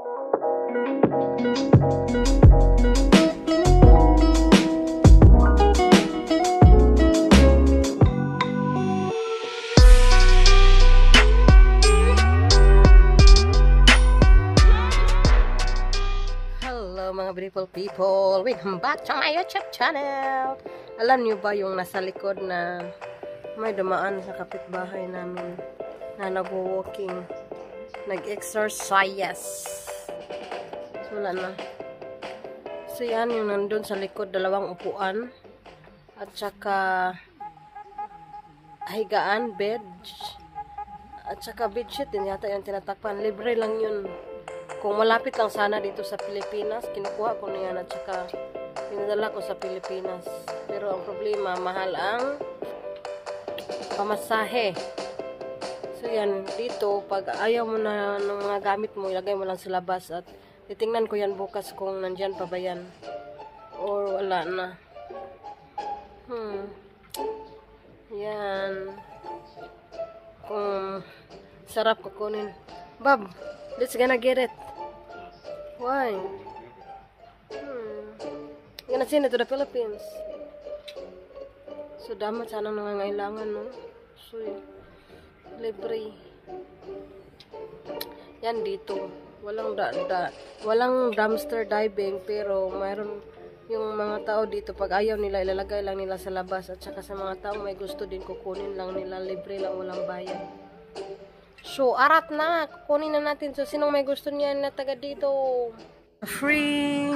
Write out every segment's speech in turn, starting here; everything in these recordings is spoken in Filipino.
Mga beautiful people, welcome back to my YouTube channel. Alam niyo ba yung nasa likod na may dumaan sa kapitbahay namin na nag-walking, nag-exercise. So wala na. So yan yung nandun sa likod, dalawang upuan at saka higaan, bed at saka bedsheet din yata yung tinatakpan. Libre lang yun. Kung malapit lang sana dito sa Pilipinas, kinukuha ko niyan at saka pinadala ko sa Pilipinas. Pero ang problema, mahal ang pamasahe. So yan, dito, pag ayaw mo na ng mga gamit mo, ilagay mo lang sa labas at titingnan ko yan bukas kung nandyan pa ba yan. Or wala na. Yan. Kung sarap kukunin. Bob, let's gonna get it. Why? Gonna send it to the Philippines. So, damat sana nangangailangan, no? So, libre. Yan dito. Walang dumpster diving, pero mayroon yung mga tao dito, pag ayaw nila, ilalagay lang nila sa labas. At saka sa mga tao may gusto din, kukunin lang nila. Libre lang, walang bayad. So, arat na. Kukunin na natin. So, sinong may gusto niyan na taga dito? Free.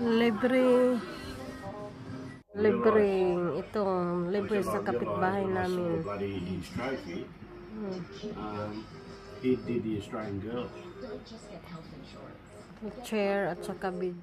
Libre. Libre. Itong libre sa kapitbahay namin. He did the Australian girl. Chair at saka bed.